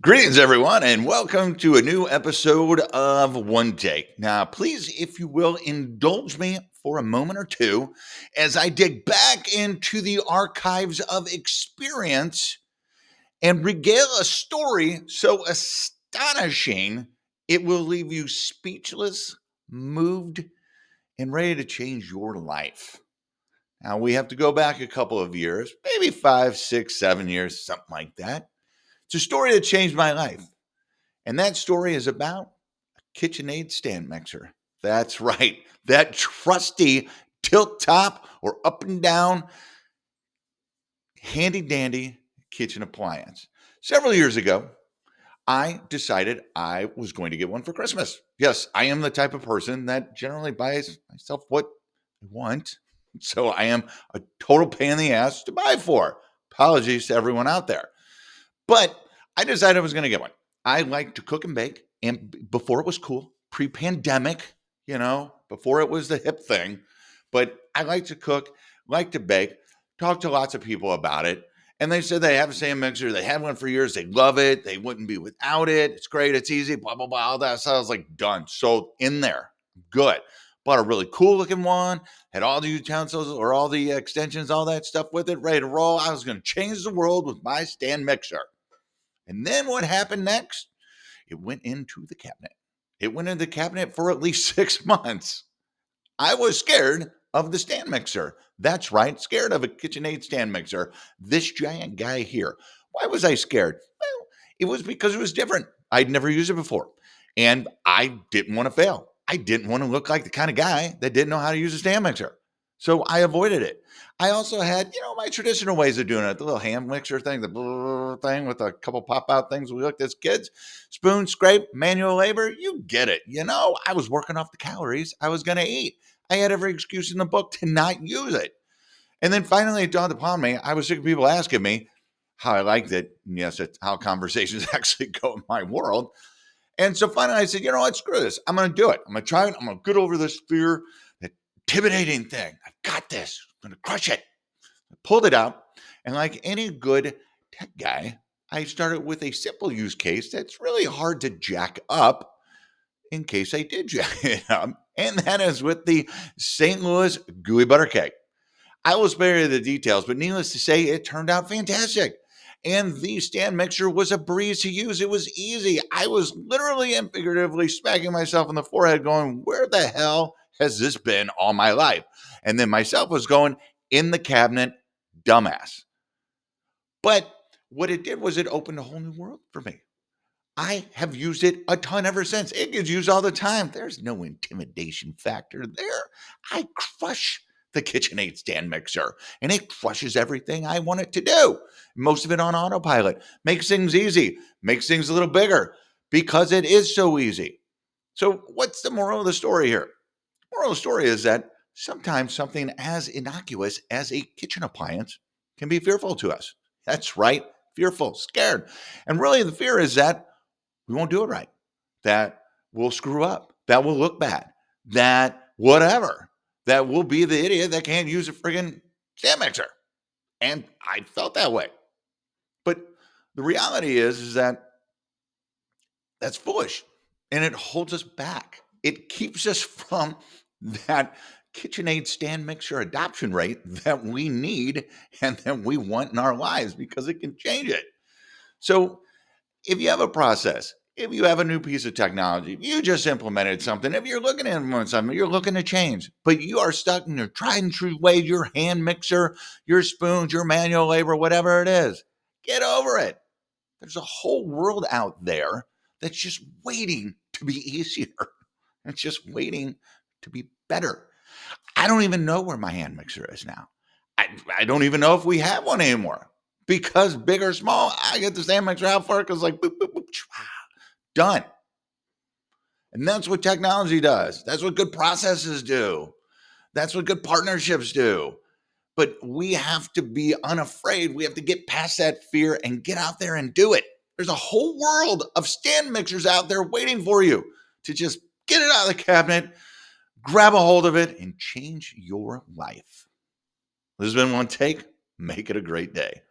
Greetings, everyone, and welcome to a new episode of One Take. Now, please, if you will, indulge me for a moment or two as I dig back into the archives of experience and regale a story so astonishing it will leave you speechless, moved, and ready to change your life. Now, we have to go back a couple of years, maybe 5, 6, 7 years, something like that. It's a story that changed my life. And that story is about a KitchenAid stand mixer. That's right. That trusty tilt top or up and down handy dandy kitchen appliance. Several years ago, I decided I was going to get one for Christmas. Yes, I am the type of person that generally buys myself what I want. So I am a total pain in the ass to buy for. Apologies to everyone out there. But I decided I was going to get one. I like to cook and bake. And before it was cool, pre pandemic, before it was the hip thing. But I like to cook, like to bake, talk to lots of people about it. And they said they have the same mixer. They had one for years. They love it. They wouldn't be without it. It's great. It's easy, blah, blah, blah. All that. So I was like, done. So in there. Good. Bought a really cool looking one. Had all the utensils or all the extensions, all that stuff with it, ready to roll. I was going to change the world with my stand mixer. And then what happened next? It went into the cabinet. It went into the cabinet for at least 6 months. I was scared of the stand mixer. That's right, scared of a KitchenAid stand mixer. This giant guy here. Why was I scared? Well, it was because it was different. I'd never used it before. And I didn't want to fail. I didn't want to look like the kind of guy that didn't know how to use a stand mixer. So I avoided it. I also had, my traditional ways of doing it, the little hand mixer thing, the thing with a couple pop out things we looked as kids, spoon, scrape, manual labor. You get it. I was working off the calories I was going to eat. I had every excuse in the book to not use it. And then finally it dawned upon me, I was sick of people asking me how I liked it. And yes, it's how conversations actually go in my world. And so finally I said, you know what, screw this. I'm going to do it. I'm going to try it. I'm going to get over this fear, that intimidating thing. I've got this. I'm going to crush it. I pulled it out. And like any good tech guy, I started with a simple use case that's really hard to jack up in case I did jack it up. And that is with the St. Louis gooey butter cake. I will spare you the details, but needless to say, it turned out fantastic. And the stand mixer was a breeze to use. It was easy. I was literally and figuratively smacking myself in the forehead going, where the hell has this been all my life? And then myself was going, in the cabinet, dumbass. But what it did was it opened a whole new world for me. I have used it a ton ever since. It gets used all the time. There's no intimidation factor there. I crush the KitchenAid stand mixer, and it crushes everything I want it to do. Most of it on autopilot. Makes things easy. Makes things a little bigger because it is so easy. So what's the moral of the story here? Moral of the story is that sometimes something as innocuous as a kitchen appliance can be fearful to us. That's right. Fearful, scared. And really the fear is that we won't do it right, that we'll screw up, that will look bad, that whatever, that we'll be the idiot that can't use a friggin' stand mixer. And I felt that way. But the reality is that that's foolish and it holds us back. It keeps us from that KitchenAid stand mixer adoption rate that we need and that we want in our lives because it can change it. So if you have a process, if you have a new piece of technology, if you just implemented something, if you're looking to implement something, you're looking to change, but you are stuck in your tried and true ways, your hand mixer, your spoons, your manual labor, whatever it is, get over it. There's a whole world out there that's just waiting to be easier. It's just waiting to be better. I don't even know where my hand mixer is now. I don't even know if we have one anymore. Because big or small, I get the stand mixer out for it because like boop, boop, boop, done. And that's what technology does. That's what good processes do. That's what good partnerships do. But we have to be unafraid. We have to get past that fear and get out there and do it. There's a whole world of stand mixers out there waiting for you to just get it out of the cabinet, grab a hold of it, and change your life. This has been One Take. Make it a great day.